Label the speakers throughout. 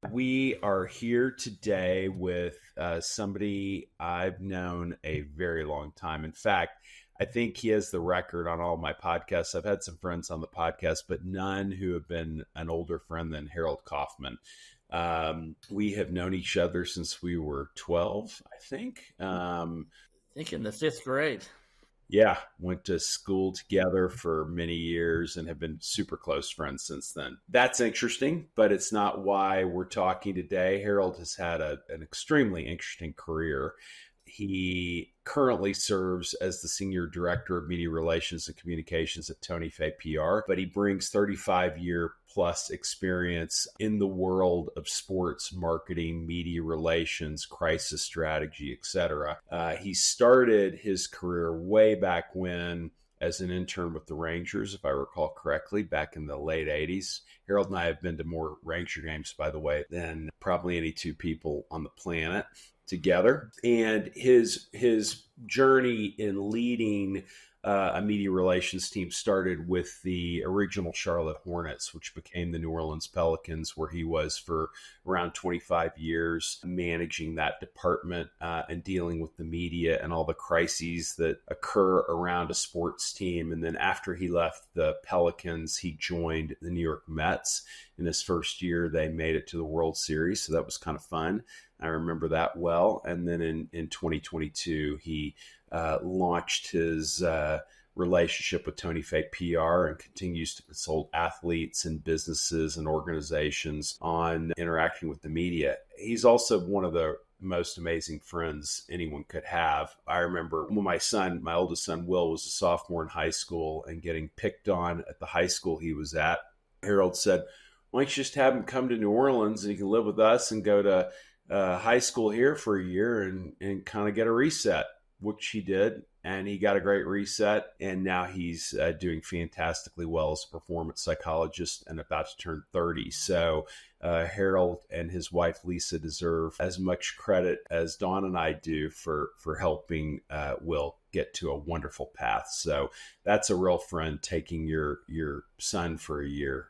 Speaker 1: We are here today with somebody I've known a very long time. In fact, I think he has the record on all my podcasts. I've had some friends on the podcast, but none who have been an older friend than Harold Kaufman. We have known each other since we were 12, I think.
Speaker 2: I think in the fifth grade.
Speaker 1: Yeah, went to school together for many years and have been super close friends since then. That's interesting, but it's not why we're talking today. Harold has had an extremely interesting career. He currently serves as the Senior Director of Media Relations and Communications at Tony Fay PR, but he brings 35-year plus experience in the world of sports marketing, media relations, crisis strategy, etc. He started his career way back when as an intern with the Rangers, if I recall correctly, back in the late 80s. Harold and I have been to more Ranger games, by the way, than probably any two people on the planet together. And his journey in leading a media relations team started with the original Charlotte Hornets, which became the New Orleans Pelicans, where he was for around 25 years, managing that department and dealing with the media and all the crises that occur around a sports team. And then after he left the Pelicans, he joined the New York Mets. In his first year, they made it to the World Series, so that was kind of fun. I remember that well. And then in 2022, he launched his relationship with Tony Fay PR and continues to consult athletes and businesses and organizations on interacting with the media. He's also one of the most amazing friends anyone could have. I remember when my oldest son, Will, was a sophomore in high school and getting picked on at the high school he was at. Harold said, why don't you just have him come to New Orleans and he can live with us and go to high school here for a year and kind of get a reset, which he did. And he got a great reset. And now he's doing fantastically well as a performance psychologist and about to turn 30. So Harold and his wife, Lisa, deserve as much credit as Dawn and I do for helping Will get to a wonderful path. So that's a real friend, taking your son for a year.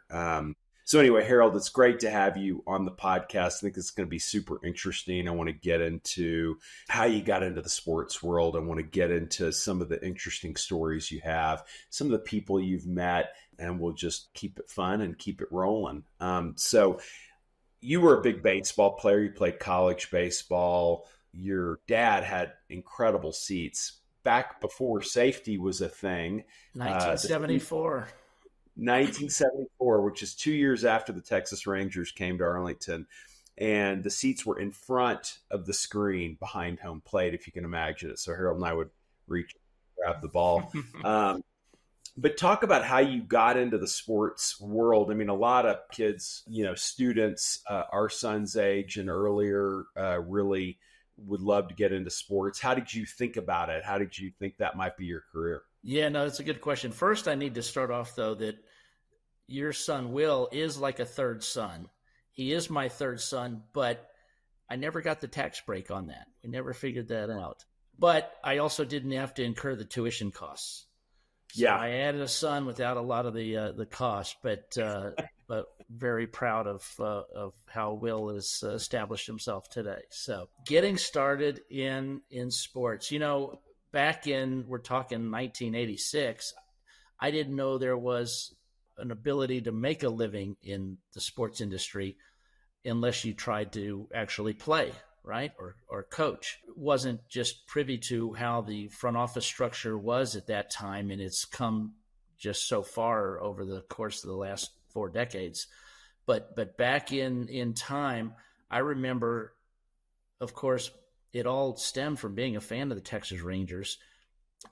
Speaker 1: So anyway, Harold, it's great to have you on the podcast. I think it's going to be super interesting. I want to get into how you got into the sports world. I want to get into some of the interesting stories you have, some of the people you've met, and we'll just keep it fun and keep it rolling. So you were a big baseball player. You played college baseball. Your dad had incredible seats back before safety was a thing.
Speaker 2: 1974.
Speaker 1: 1974, which is 2 years after the Texas Rangers came to Arlington, and the seats were in front of the screen behind home plate, if you can imagine it. So Harold and I would reach, grab the ball. But talk about how you got into the sports world. I mean, a lot of kids, students our son's age and earlier really would love to get into sports. How did you think about it? How did you think that might be your career?
Speaker 2: Yeah, no, that's a good question. First, I need to start off, though, that your son, Will, is like a third son. He is my third son, but I never got the tax break on that. We never figured that out. But I also didn't have to incur the tuition costs. So
Speaker 1: yeah,
Speaker 2: I added a son without a lot of the cost, but very proud of how Will has established himself today. So getting started in sports, back we're talking 1986, I didn't know there was an ability to make a living in the sports industry unless you tried to actually play, right? Or coach. Wasn't just privy to how the front office structure was at that time, and it's come just so far over the course of the last 4 decades. But back in time, I remember, of course, it all stemmed from being a fan of the Texas Rangers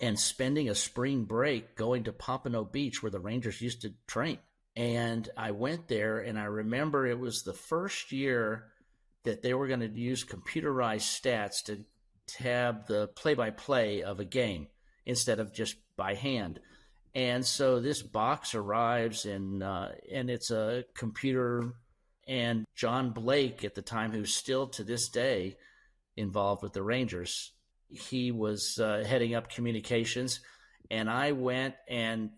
Speaker 2: and spending a spring break going to Pompano Beach where the Rangers used to train. And I went there, and I remember it was the first year that they were going to use computerized stats to tab the play-by-play of a game instead of just by hand. And so this box arrives, and it's a computer. And John Blake at the time, who's still to this day involved with the Rangers, he was heading up communications, and I went and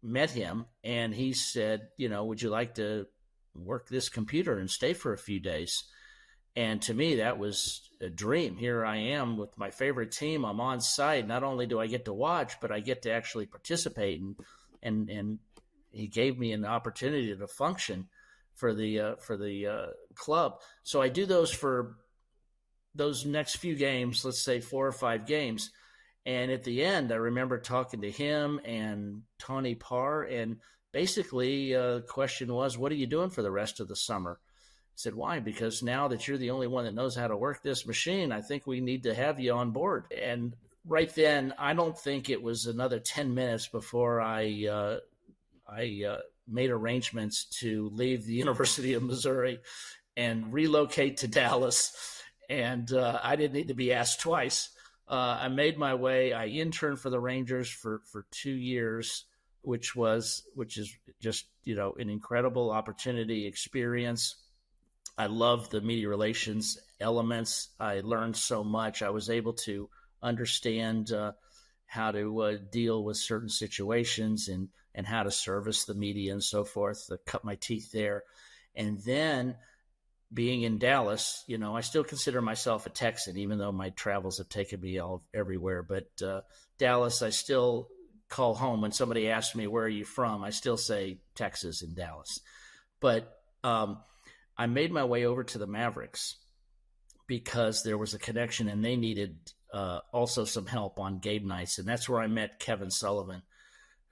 Speaker 2: met him, and he said, would you like to work this computer and stay for a few days. And to me, that was a dream. Here I am with my favorite team. I'm on site. Not only do I get to watch, but I get to actually participate. And he gave me an opportunity to function for the club. So I do those for those next few games, let's say 4 or 5 games. And at the end, I remember talking to him and Tony Parr, and basically the question was, what are you doing for the rest of the summer? I said, why? Because now that you're the only one that knows how to work this machine, I think we need to have you on board. And right then, I don't think it was another 10 minutes before I made arrangements to leave the University of Missouri and relocate to Dallas. And I didn't need to be asked twice. I made my way. I interned for the Rangers for 2 years, which is just, an incredible opportunity, experience. I love the media relations elements. I learned so much. I was able to understand how to deal with certain situations and how to service the media and so forth, cut my teeth there. And then being in Dallas, I still consider myself a Texan, even though my travels have taken me everywhere. But Dallas, I still call home. When somebody asks me, where are you from? I still say Texas and Dallas. But I made my way over to the Mavericks because there was a connection and they needed also some help on game nights. And that's where I met Kevin Sullivan,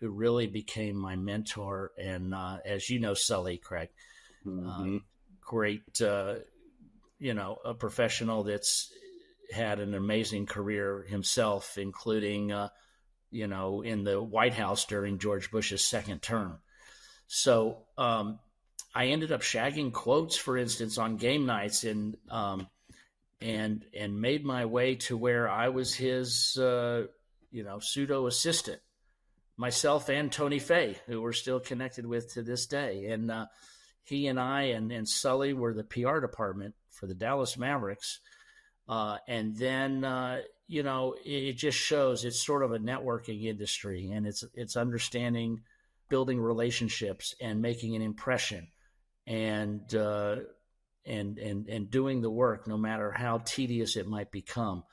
Speaker 2: who really became my mentor. And as you know, Sully, Craig, great, a professional that's had an amazing career himself, including, in the White House during George Bush's second term. So I ended up shagging quotes, for instance, on game nights and made my way to where I was his, pseudo assistant, myself and Tony Fay, who we're still connected with to this day. And he and I and Sully were the PR department for the Dallas Mavericks. And then, it just shows it's sort of a networking industry, and it's understanding, building relationships and making an impression and doing the work, no matter how tedious it might become.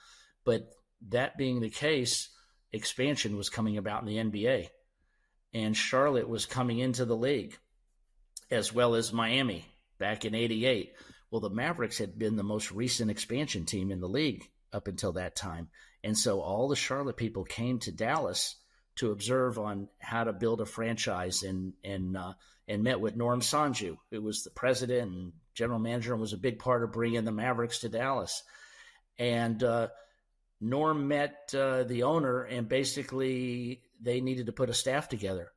Speaker 2: But that being the case, expansion was coming about in the NBA, and Charlotte was coming into the league, as well as Miami back in '88. Well, the Mavericks had been the most recent expansion team in the league up until that time. And so all the Charlotte people came to Dallas to observe on how to build a franchise and met with Norm Sanju, who was the president and general manager and was a big part of bringing the Mavericks to Dallas. And Norm met the owner, and basically they needed to put a staff together,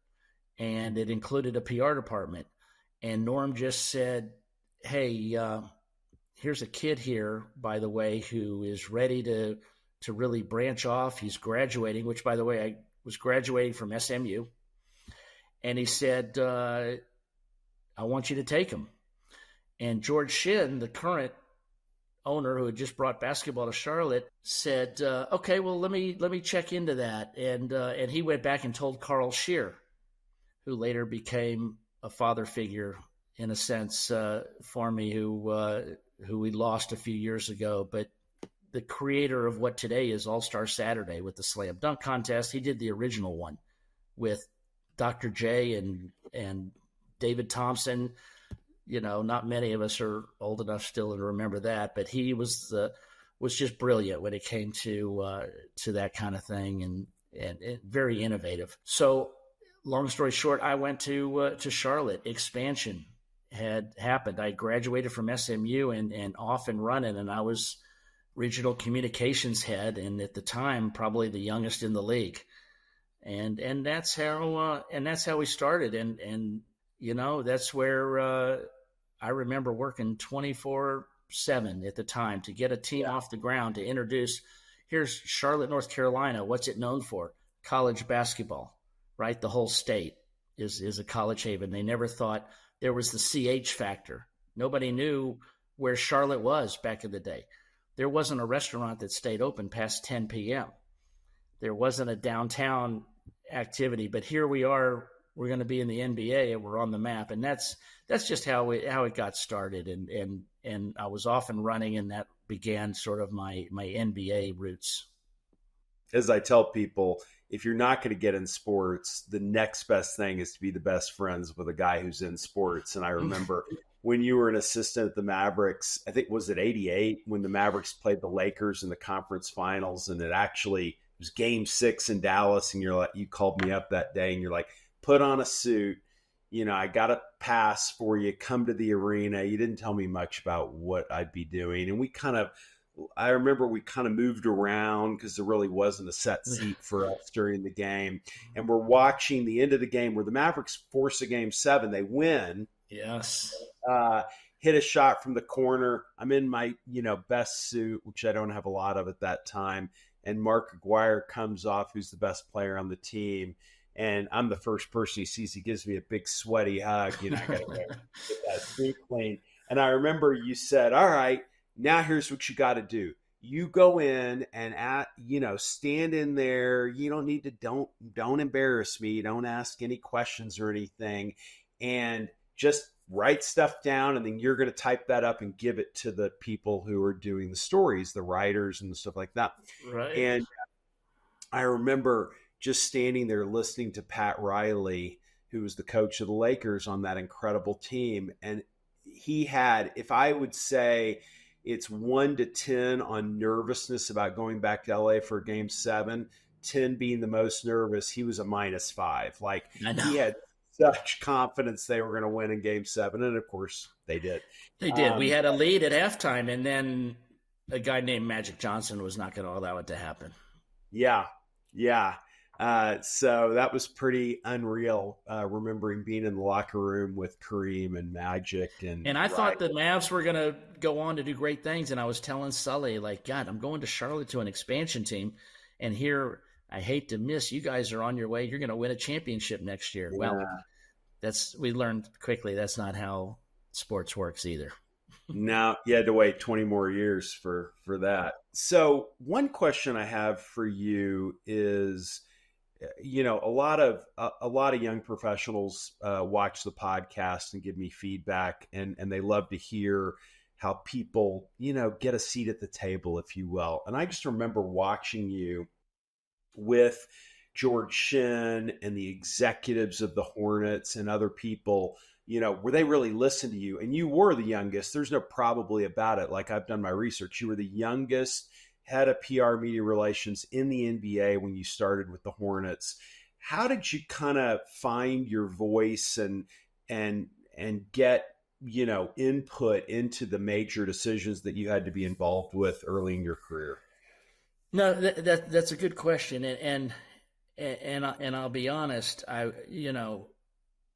Speaker 2: and it included a PR department. And Norm just said, hey, here's a kid here, by the way, who is ready to really branch off. He's graduating, which, by the way, I was graduating from SMU. And he said, I want you to take him. And George Shinn, the current owner who had just brought basketball to Charlotte, said, okay, well, let me check into that. And he went back and told Carl Scheer, who later became a father figure in a sense for me, who we lost a few years ago, but the creator of what today is All-Star Saturday with the slam dunk contest. He did the original one with Dr. J and David Thompson. Not many of us are old enough still to remember that, but he was just brilliant when it came to that kind of thing, and very innovative. So long story short, I went to Charlotte. Expansion had happened. I graduated from SMU and off and running, and I was regional communications head, and at the time probably the youngest in the league. And that's how we started. And that's where I remember working 24/7 at the time to get a team off the ground, to introduce, here's Charlotte, North Carolina. What's it known for? College basketball, right? The whole state is a college haven. They never thought there was the CH factor. Nobody knew where Charlotte was back in the day. There wasn't a restaurant that stayed open past 10 p.m. There wasn't a downtown activity, but here we are we're going to be in the NBA and we're on the map. And that's just how it got started. And I was off and running, and that began sort of my NBA roots.
Speaker 1: As I tell people, if you're not going to get in sports, the next best thing is to be the best friends with a guy who's in sports. And I remember when you were an assistant at the Mavericks, I think, was it 88 when the Mavericks played the Lakers in the conference finals, and it was game 6 in Dallas. And you called me up that day and you're like, put on a suit. I got a pass for you. Come to the arena. You didn't tell me much about what I'd be doing. And I remember we kind of moved around because there really wasn't a set seat for us during the game. And we're watching the end of the game where the Mavericks force a game 7. They win.
Speaker 2: Yes.
Speaker 1: Hit a shot from the corner. I'm in my, best suit, which I don't have a lot of at that time. And Mark Aguirre comes off, who's the best player on the team. And I'm the first person he sees. He gives me a big sweaty hug. I got to get that suit clean. And I remember you said, all right, now here's what you got to do. You go in and stand in there. You don't need to, don't embarrass me. Don't ask any questions or anything. And just write stuff down. And then you're going to type that up and give it to the people who are doing the stories, the writers and stuff like that.
Speaker 2: Right.
Speaker 1: And I remember just standing there listening to Pat Riley, who was the coach of the Lakers on that incredible team. And he had, if I would say, it's 1 to 10 on nervousness about going back to LA for game 7, 10 being the most nervous. He was a -5. Like, he had such confidence they were going to win in game 7. And of course they did.
Speaker 2: They did. We had a lead at halftime, and then a guy named Magic Johnson was not going to allow it to happen.
Speaker 1: Yeah. Yeah. So that was pretty unreal, remembering being in the locker room with Kareem and Magic. And
Speaker 2: I thought the Mavs were going to go on to do great things. And I was telling Sully, like, God, I'm going to Charlotte to an expansion team. And here, I hate to miss, you guys are on your way. You're going to win a championship next year. Yeah. Well, we learned quickly that's not how sports works either.
Speaker 1: Now you had to wait 20 more years for that. So one question I have for you is, a lot of young professionals watch the podcast and give me feedback, and they love to hear how people, get a seat at the table, if you will. And I just remember watching you with George Shinn and the executives of the Hornets and other people, where they really listened to you. And you were the youngest. There's no probably about it. Like, I've done my research. You were the youngest head of PR media relations in the NBA when you started with the Hornets. How did you kind of find your voice and get, input into the major decisions that you had to be involved with early in your career?
Speaker 2: No, that's a good question. And I'll be honest,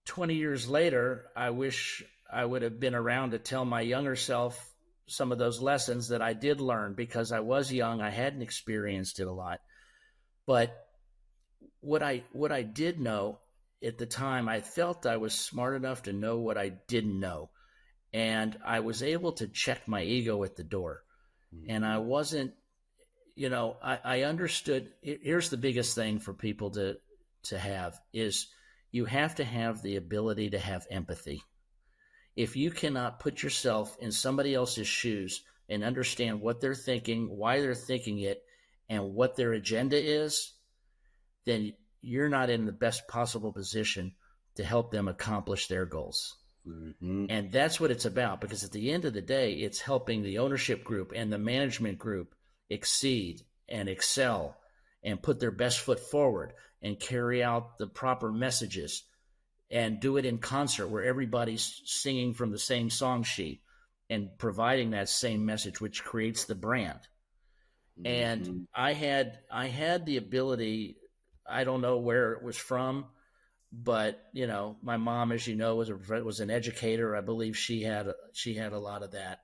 Speaker 2: 20 years later, I wish I would have been around to tell my younger self some of those lessons that I did learn, because I was young. I hadn't experienced it a lot. But what I did know at the time, I felt I was smart enough to know what I didn't know. And I was able to check my ego at the door. Mm-hmm. And I wasn't, I understood. Here's the biggest thing for people to have is you have to have the ability to have empathy. If you cannot put yourself in somebody else's shoes and understand what they're thinking, why they're thinking it, and what their agenda is, then you're not in the best possible position to help them accomplish their goals. Mm-hmm. And that's what it's about, because at the end of the day, it's helping the ownership group and the management group exceed and excel and put their best foot forward and carry out the proper messages and do it in concert where everybody's singing from the same song sheet and providing that same message, which creates the brand. Mm-hmm. And I had the ability, I don't know where it was from, but my mom, as you know, was an educator. I believe she had a lot of that.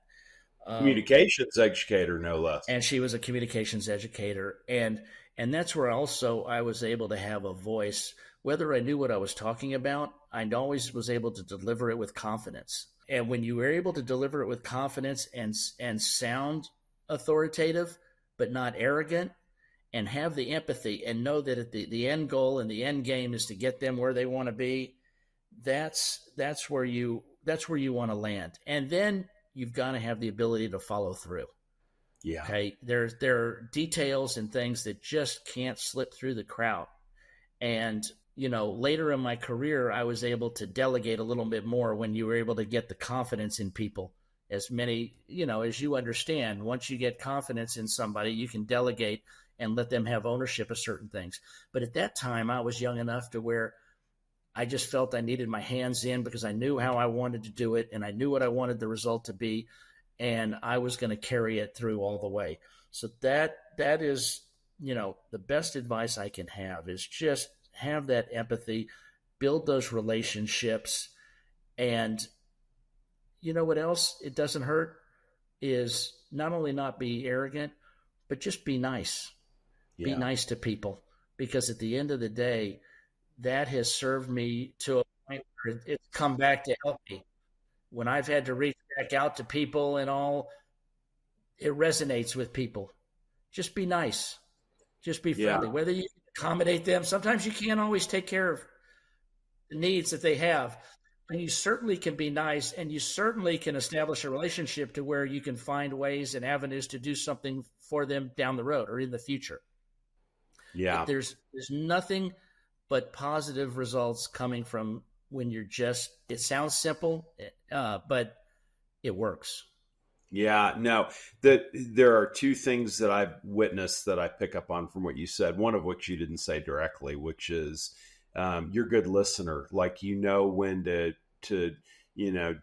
Speaker 1: Communications educator, no less.
Speaker 2: And she was a communications educator. And that's where also I was able to have a voice. Whether I knew what I was talking about, I always was able to deliver it with confidence. And when you were able to deliver it with confidence and sound authoritative, but not arrogant, and have the empathy and know that at the end goal and the end game is to get them where they want to be, that's where you want to land. And then you've got to have the ability to follow through.
Speaker 1: Yeah.
Speaker 2: Okay. There are details and things that just can't slip through the crowd. And, later in my career, I was able to delegate a little bit more when you were able to get the confidence in people. As many, as you understand, once you get confidence in somebody, you can delegate and let them have ownership of certain things. But at that time, I was young enough to where I just felt I needed my hands in because I knew how I wanted to do it and I knew what I wanted the result to be, and I was going to carry it through all the way. So that is, the best advice I can have is just have that empathy, build those relationships, and you know what else it doesn't hurt is not only not be arrogant, but just be nice. Be nice to people, because at the end of the day, that has served me to a point where it's come back to help me. When I've had to reach back out to people and all, it resonates with people. Just be nice. Just be friendly. Whether you accommodate them, sometimes you can't always take care of the needs that they have. And you certainly can be nice, and you certainly can establish a relationship to where you can find ways and avenues to do something for them down the road or in the future.
Speaker 1: Yeah.
Speaker 2: There's nothing but positive results coming from when you're just, it sounds simple, but it works.
Speaker 1: Yeah, no, there are two things that I've witnessed that I pick up on from what you said. One of which you didn't say directly, which is you're a good listener. Like, when to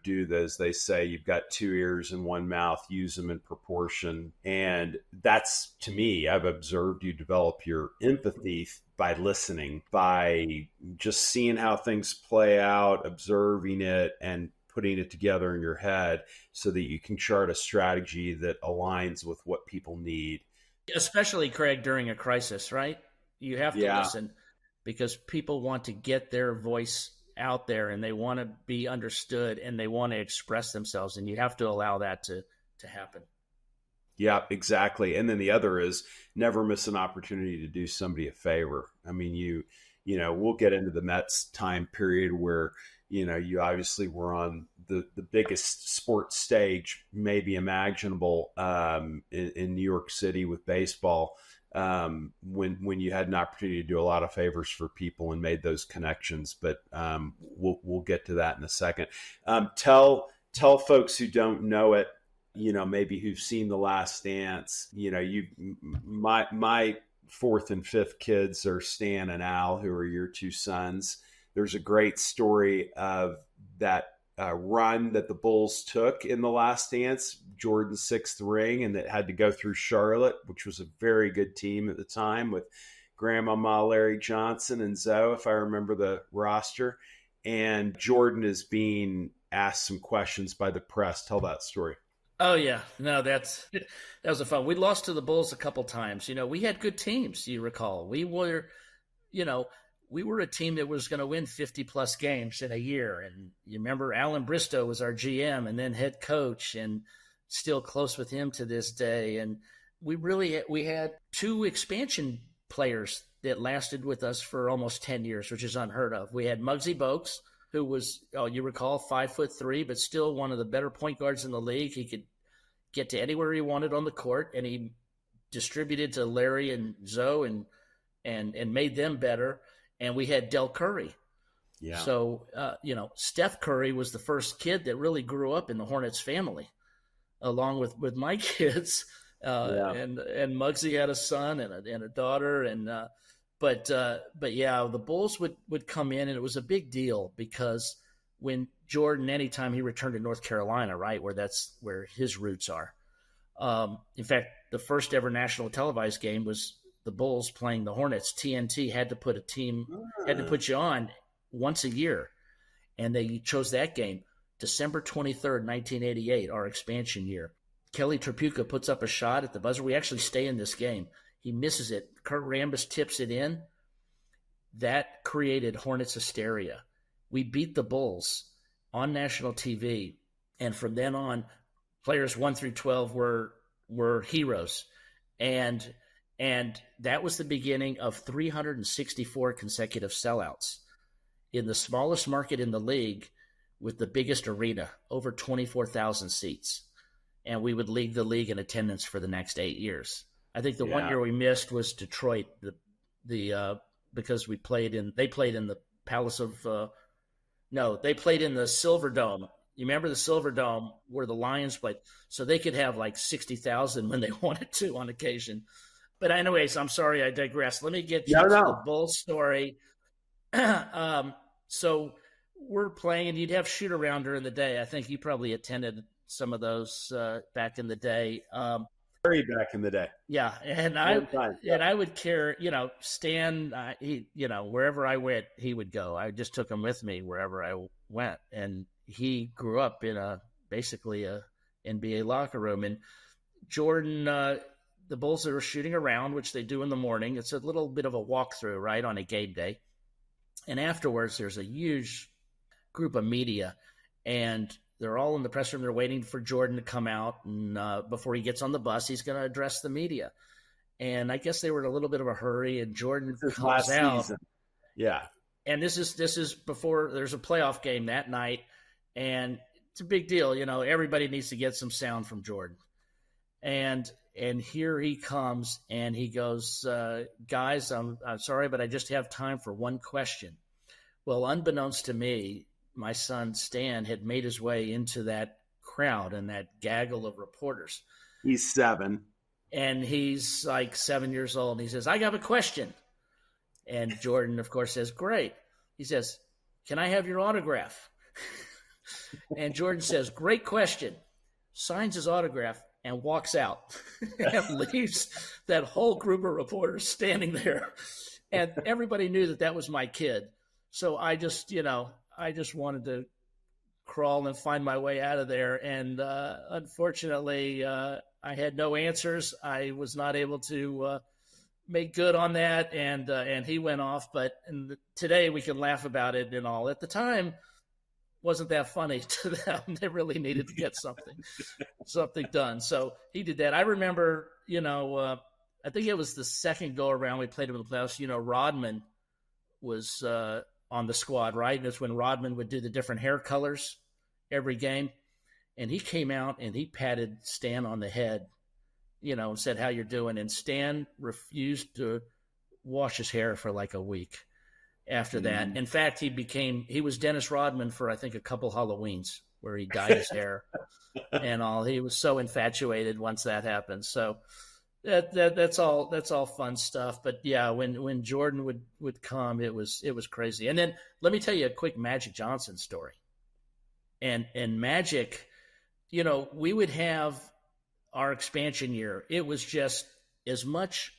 Speaker 1: do this. They say you've got two ears and one mouth, use them in proportion. And that's, to me, I've observed you develop your empathy by listening, by just seeing how things play out, observing it, and putting it together in your head so that you can chart a strategy that aligns with what people need.
Speaker 2: Especially, Craig, during a crisis, right? You have to listen, because people want to get their voice out there and they want to be understood and they want to express themselves, and you have to allow that to happen.
Speaker 1: Yeah, exactly. And then the other is never miss an opportunity to do somebody a favor. I mean, we'll get into the Mets time period where, you obviously were on the biggest sports stage maybe imaginable in New York City with baseball, when you had an opportunity to do a lot of favors for people and made those connections. But we'll get to that in a second. Tell folks who don't know it, maybe who've seen The Last Dance. My fourth and fifth kids are Stan and Al, who are your two sons. There's a great story of that run that the Bulls took in The Last Dance, Jordan's sixth ring, and that had to go through Charlotte, which was a very good team at the time with Grandmama Larry Johnson and Zoe, if I remember the roster. And Jordan is being asked some questions by the press. Tell that story.
Speaker 2: Oh, yeah. No, that was a fun. We lost to the Bulls a couple times. We had good teams, you recall. We were a team that was going to win 50-plus games in a year. And you remember Alan Bristow was our GM and then head coach, and still close with him to this day. And we had two expansion players that lasted with us for almost 10 years, which is unheard of. We had Muggsy Bogues, who was, you recall, 5'3", but still one of the better point guards in the league. He could get to anywhere he wanted on the court, and he distributed to Larry and Zoe and made them better. And we had Del Curry. Yeah. So, Steph Curry was the first kid that really grew up in the Hornets family, along with my kids. And Muggsy had a son and a daughter. But the Bulls would come in, and it was a big deal because when Jordan, anytime he returned to North Carolina, right, that's where his roots are. In fact, the first ever national televised game was the Bulls playing the Hornets. TNT had to put you on once a year. And they chose that game, December 23rd, 1988, our expansion year. Kelly Tripucka puts up a shot at the buzzer. We actually stay in this game. He misses it. Kurt Rambis tips it in. That created Hornets hysteria. We beat the Bulls on national TV. And from then on, players 1 through 12 were heroes. And And that was the beginning of 364 consecutive sellouts in the smallest market in the league with the biggest arena, over 24,000 seats. And we would lead the league in attendance for the next 8 years. I think the one year we missed was Detroit, because they played in the Palace of they played in the Silver Dome. You remember the Silver Dome where the Lions played? So they could have like 60,000 when they wanted to on occasion. But anyways, I'm sorry, I digress. Let me get you to the Bull story. So we're playing, and you'd have shoot around during the day. I think you probably attended some of those back in the day.
Speaker 1: Very back in the day.
Speaker 2: Yeah, and I would carry, Stan, wherever I went, he would go. I just took him with me wherever I went, and he grew up in basically a NBA locker room. And Jordan, the Bulls are shooting around, which they do in the morning. It's a little bit of a walkthrough, right, on a game day. And afterwards, there's a huge group of media, and they're all in the press room. They're waiting for Jordan to come out, and before he gets on the bus, he's going to address the media. And I guess they were in a little bit of a hurry, and Jordan comes out.
Speaker 1: Season. Yeah.
Speaker 2: And this is before there's a playoff game that night, and it's a big deal. Everybody needs to get some sound from Jordan. And here he comes, and he goes, guys, I'm sorry, but I just have time for one question. Well, unbeknownst to me, my son Stan had made his way into that crowd and that gaggle of reporters.
Speaker 1: He's 7.
Speaker 2: And he's like 7 years old. And he says, I got a question. And Jordan, of course, says, great. He says, can I have your autograph? And Jordan says, great question. Signs his autograph and walks out and leaves that whole group of reporters standing there. And everybody knew that was my kid. So I just wanted to crawl and find my way out of there. And unfortunately, I had no answers. I was not able to make good on that. And he went off. But today we can laugh about it and all. At the time, wasn't that funny to them. They really needed to get something done. So he did that. I remember, I think it was the second go around we played him in the playoffs. Rodman was on the squad, right? And it's when Rodman would do the different hair colors every game. And he came out and he patted Stan on the head, and said, how you're doing. And Stan refused to wash his hair for like a week after that. In fact, he was Dennis Rodman for, I think, a couple Halloweens where he dyed his hair and all. He was so infatuated once that happened. So that's all fun stuff. But yeah, when Jordan would come, it was crazy. And then let me tell you a quick Magic Johnson story. And Magic, we would have our expansion year. It was just as much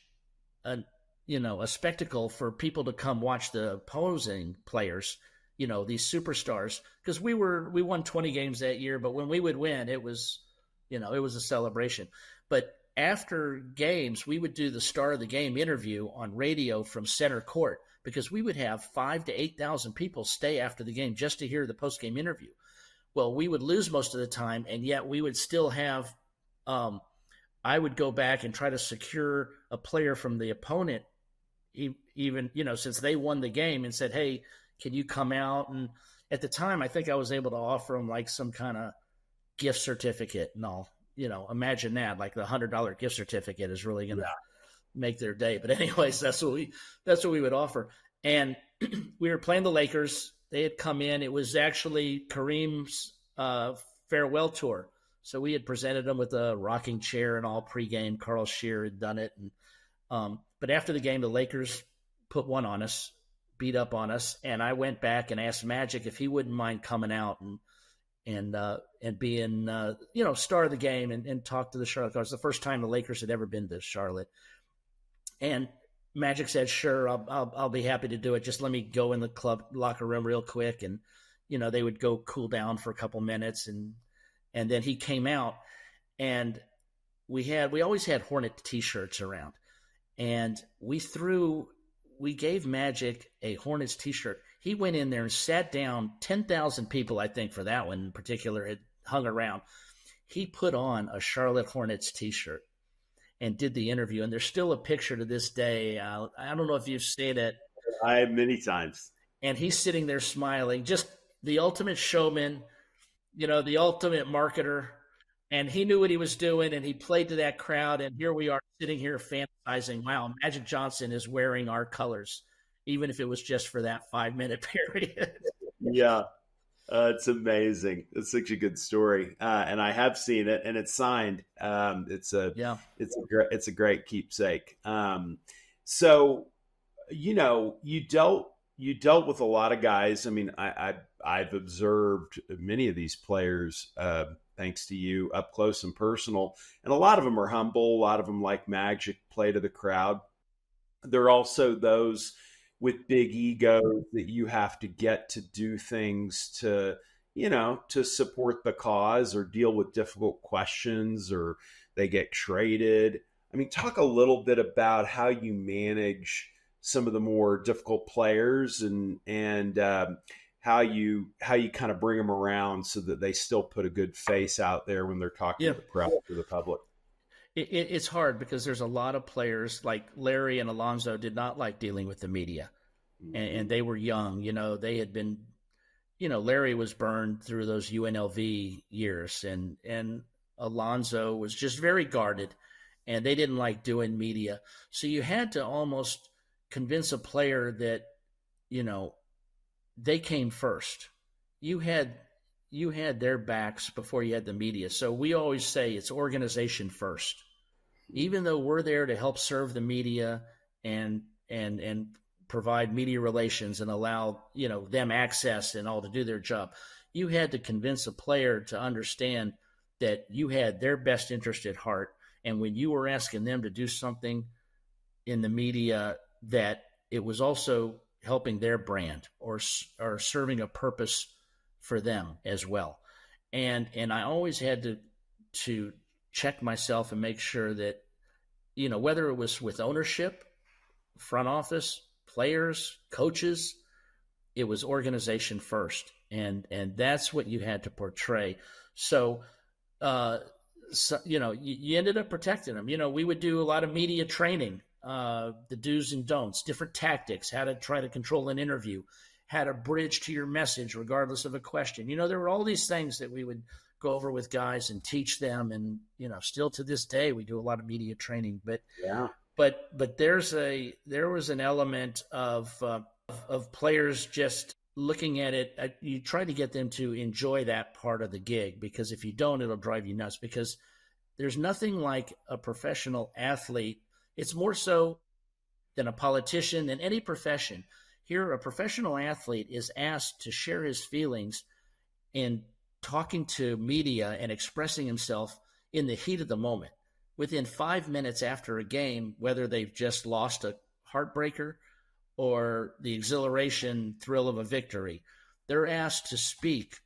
Speaker 2: a spectacle for people to come watch the opposing players, these superstars, because we won 20 games that year, but when we would win, it was a celebration. But after games, we would do the star of the game interview on radio from center court, because we would have 5,000 to 8,000 people stay after the game just to hear the post-game interview. Well, we would lose most of the time, and yet we would still have I would go back and try to secure a player from the opponent, even, since they won the game, and said, hey, can you come out? And at the time, I think I was able to offer them like some kind of gift certificate and all. Imagine that, like the $100 gift certificate is really going to make their day. But anyways, that's what we would offer. And we were playing the Lakers. They had come in. It was actually Kareem's farewell tour. So we had presented them with a rocking chair and all pregame. Carl Shear had done it. And but after the game, the Lakers put one on us, beat up on us. And I went back and asked Magic if he wouldn't mind coming out and being, star of the game and talk to the Charlotte Hornets. The first time the Lakers had ever been to Charlotte. And Magic said, sure, I'll be happy to do it. Just let me go in the club locker room real quick. And, they would go cool down for a couple minutes. And then he came out, and we always had Hornet t-shirts around. And we gave Magic a Hornets t-shirt. He went in there and sat down. 10,000 people, I think, for that one in particular, had hung around. He put on a Charlotte Hornets t-shirt. and did the interview. And there's still a picture to this day. I don't know if you've seen it.
Speaker 1: I have many times.
Speaker 2: And he's sitting there smiling, just the ultimate showman, the ultimate marketer. And he knew what he was doing, and he played to that crowd. And here we are sitting here fantasizing, wow, Magic Johnson is wearing our colors, even if it was just for that 5-minute period.
Speaker 1: Yeah. It's amazing. It's such a good story, and I have seen it, and it's signed. It's a great keepsake. So, you dealt with a lot of guys. I mean, I've observed many of these players, thanks to you, up close and personal, and a lot of them are humble. A lot of them, like Magic, play to the crowd. There are also those with big egos that you have to get to do things to support the cause or deal with difficult questions, or they get traded. I mean, talk a little bit about how you manage some of the more difficult players and how you kind of bring them around so that they still put a good face out there when they're talking to the press or the public.
Speaker 2: It's hard because there's a lot of players like Larry and Alonzo did not like dealing with the media, and they were young. They had been, Larry was burned through those UNLV years, and Alonzo was just very guarded, and they didn't like doing media. So you had to almost convince a player that, they came first. You had their backs before you had the media. So we always say it's organization first. Even though we're there to help serve the media and provide media relations and allow, them access and all to do their job, you had to convince a player to understand that you had their best interest at heart. And when you were asking them to do something in the media, that it was also helping their brand or serving a purpose for them as well. And I always had to check myself and make sure that, whether it was with ownership, front office, players, coaches, it was organization first. And that's what you had to portray. So, you ended up protecting them. We would do a lot of media training, the do's and don'ts, different tactics, how to try to control an interview, how to bridge to your message regardless of a question. There were all these things that we would go over with guys and teach them. And, still to this day, we do a lot of media training, but there was an element of players just looking at it. You try to get them to enjoy that part of the gig, because if you don't, it'll drive you nuts, because there's nothing like a professional athlete. It's more so than a politician, than any profession. Here, a professional athlete is asked to share his feelings in talking to media and expressing himself in the heat of the moment. Within 5 minutes after a game, whether they've just lost a heartbreaker or the exhilaration thrill of a victory, they're asked to speak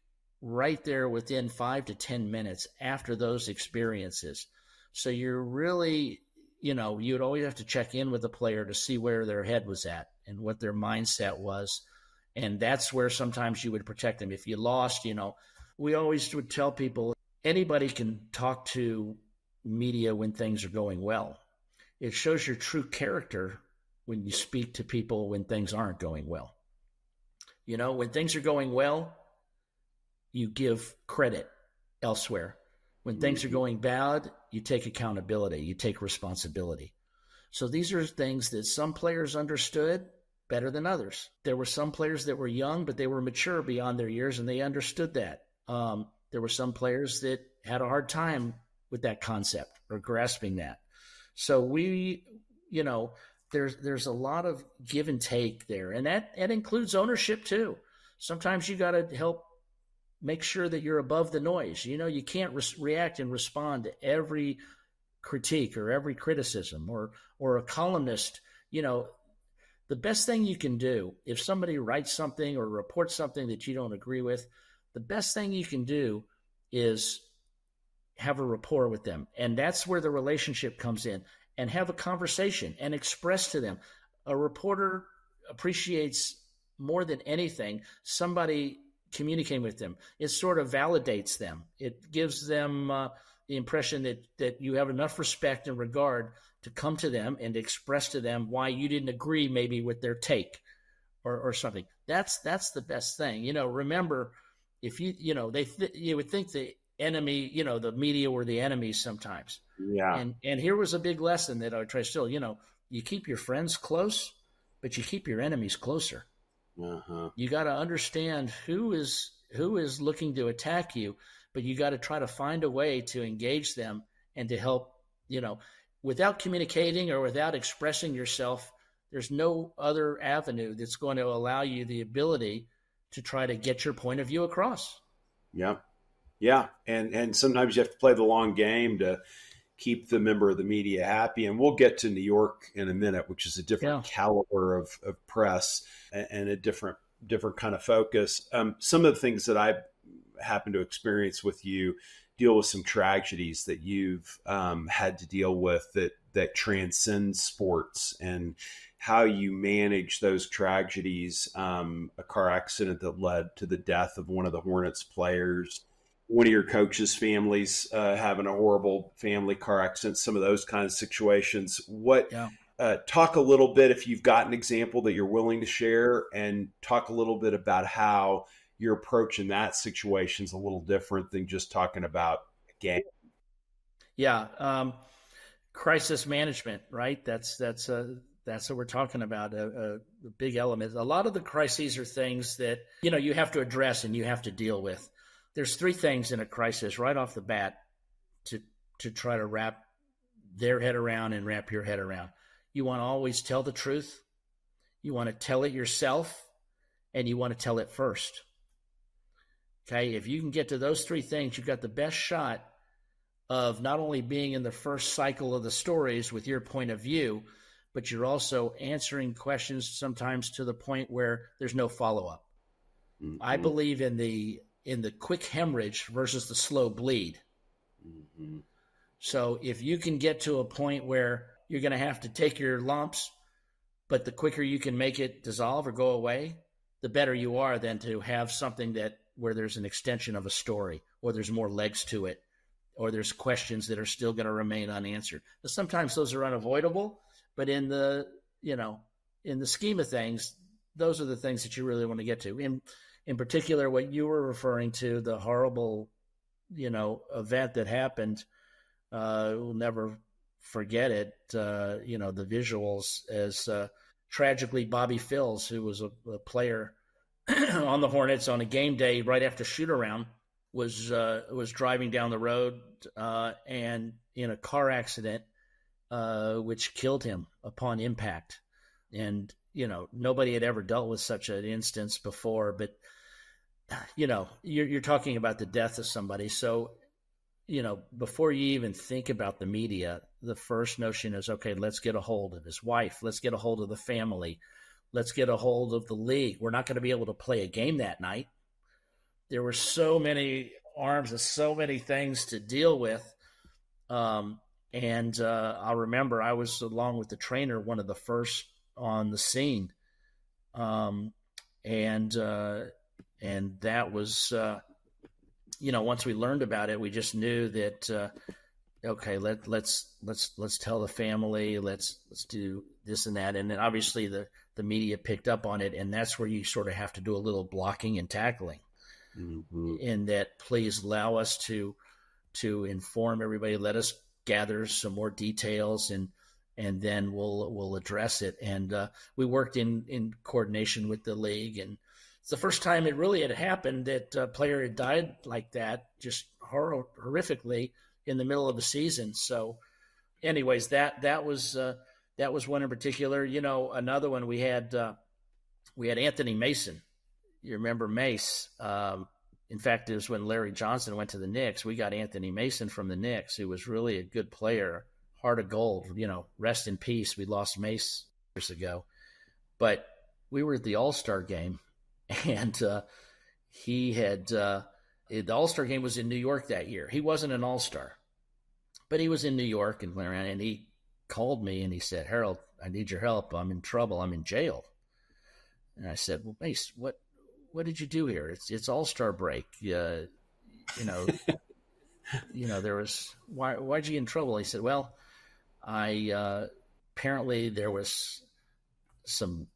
Speaker 2: right there within 5 to 10 minutes after those experiences. So you're really, you'd always have to check in with the player to see where their head was at and what their mindset was. And that's where sometimes you would protect them. If you lost, we always would tell people, anybody can talk to media when things are going well. It shows your true character when you speak to people when things aren't going well. When things are going well, you give credit elsewhere. When things are going bad, you take accountability, you take responsibility. So these are things that some players understood better than others. There were some players that were young, but they were mature beyond their years, and they understood that. There were some players that had a hard time with that concept or grasping that. So there's a lot of give and take there, and that includes ownership too. Sometimes you got to help make sure that you're above the noise. You can't react and respond to every critique or every criticism or a columnist. The best thing you can do, if somebody writes something or reports something that you don't agree with, the best thing you can do is have a rapport with them. And that's where the relationship comes in, and have a conversation and express to them. A reporter appreciates more than anything somebody communicating with them. It sort of validates them. It gives them, the impression that you have enough respect and regard to come to them and express to them why you didn't agree maybe with their take or something. That's the best thing. Remember, if you would think the enemy, the media were the enemies sometimes.
Speaker 1: Yeah.
Speaker 2: And here was a big lesson that I try still, you keep your friends close, but you keep your enemies closer.
Speaker 1: Uh-huh.
Speaker 2: You got to understand who is looking to attack you, but you got to try to find a way to engage them and to help, without communicating or without expressing yourself. There's no other avenue that's going to allow you the ability to try to get your point of view across.
Speaker 1: Yeah. Yeah. And sometimes you have to play the long game to keep the member of the media happy. And we'll get to New York in a minute, which is a different caliber of press and a different kind of focus. Some of the things that I happen to experience with you deal with some tragedies that you've had to deal with that transcend sports, and how you manage those tragedies. A car accident that led to the death of one of the Hornets players, one of your coaches' families having a horrible family car accident, some of those kinds of situations. Talk a little bit, if you've got an example that you're willing to share, and talk a little bit about how your approach in that situation is a little different than just talking about a game.
Speaker 2: Yeah. Crisis management, right? That's what we're talking about. A big element. A lot of the crises are things that, you have to address and you have to deal with. There's three things in a crisis right off the bat to try to wrap their head around and wrap your head around. You want to always tell the truth. You want to tell it yourself, and you want to tell it first. Okay. If you can get to those three things, you've got the best shot of not only being in the first cycle of the stories with your point of view, but you're also answering questions sometimes to the point where there's no follow-up. Mm-hmm. I believe in the quick hemorrhage versus the slow bleed. Mm-hmm. So if you can get to a point where you're going to have to take your lumps, but the quicker you can make it dissolve or go away, the better you are than to have something where there's an extension of a story, or there's more legs to it, or there's questions that are still going to remain unanswered. But sometimes those are unavoidable, but in the scheme of things, those are the things that you really want to get to. In particular, what you were referring to, the horrible, event that happened, we'll never forget it. The visuals as tragically Bobby Phills, who was a player on the Hornets on a game day right after shoot around, was driving down the road and in a car accident, which killed him upon impact. And, nobody had ever dealt with such an instance before, but, you're talking about the death of somebody. So, before you even think about the media, the first notion is, okay, let's get a hold of his wife. Let's get a hold of the family. Let's get a hold of the league. We're not going to be able to play a game that night. There were so many arms and so many things to deal with. And I remember I was, along with the trainer, one of the first on the scene. And that was, once we learned about it, we just knew that, okay, let's tell the family, let's do this and that. And then obviously the media picked up on it, and that's where you sort of have to do a little blocking and tackling. Mm-hmm. In that, please allow us to inform everybody, let us gather some more details, and then we'll address it. And we worked in coordination with the league, and it's the first time it really had happened that a player had died like that, just horrifically in the middle of a season. So anyways, that was one in particular. Another one, we had Anthony Mason. You remember Mace? In fact, it was when Larry Johnson went to the Knicks. We got Anthony Mason from the Knicks, who was really a good player, heart of gold. Rest in peace. We lost Mace years ago, but we were at the All-Star game, and he had the All-Star game was in New York that year. He wasn't an All-Star, but he was in New York, and he called me and he said, "Harold, I need your help. I'm in trouble. I'm in jail." And I said, "Well, Mace, what did you do here? It's All-Star break. there was, why'd you get in trouble? He said, well, I apparently there was some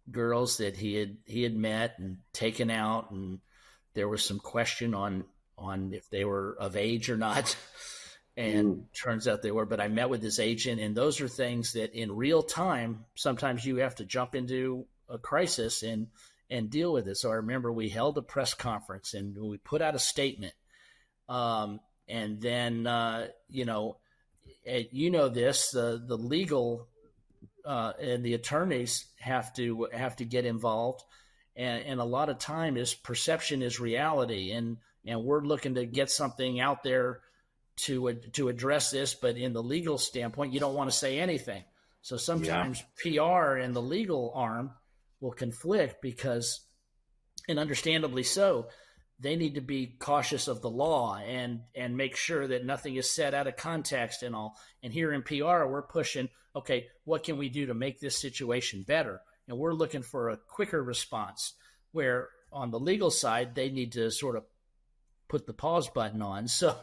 Speaker 2: girls that he had met and taken out, and there was some question on if they were of age or not. And turns out they were, but I met with his agent, and those are things that in real time, sometimes you have to jump into a crisis and deal with it. So I remember we held a press conference and we put out a statement. And then, this, the legal and the attorneys have to get involved. And a lot of time is perception is reality. And we're looking to get something out there to address this, but in the legal standpoint, you don't want to say anything. So sometimes PR and the legal arm will conflict because, and understandably so, they need to be cautious of the law and make sure that nothing is said out of context and all. And here in PR, we're pushing, okay, what can we do to make this situation better? And we're looking for a quicker response, where on the legal side, they need to sort of put the pause button on. So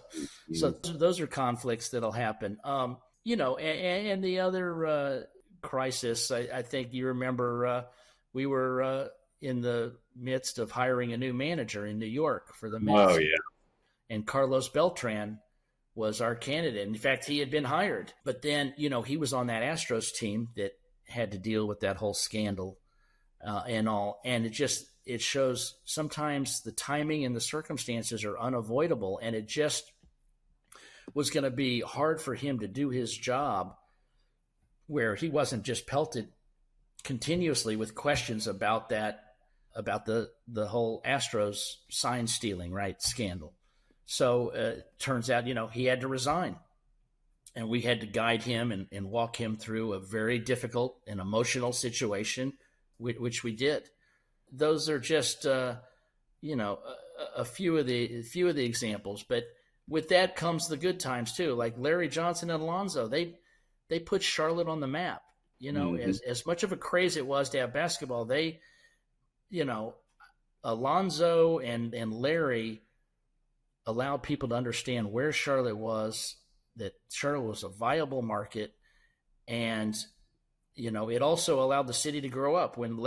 Speaker 2: those are conflicts that'll happen. And the other crisis, I think you remember, we were in the midst of hiring a new manager in New York for the Mets.
Speaker 1: Oh, yeah.
Speaker 2: And Carlos Beltran was our candidate. In fact, he had been hired. But then, he was on that Astros team that had to deal with that whole scandal and all. And it shows sometimes the timing and the circumstances are unavoidable, and it just was going to be hard for him to do his job, where he wasn't just pelted continuously with questions about the whole Astros sign stealing, right, scandal. So it turns out, he had to resign, and we had to guide him and walk him through a very difficult and emotional situation, which we did. Those are just, a few of the examples. But with that comes the good times too. Like Larry Johnson and Alonso, they put Charlotte on the map. As much of a craze it was to have basketball, Alonso and Larry allowed people to understand where Charlotte was, that Charlotte was a viable market, and it also allowed the city to grow up. When,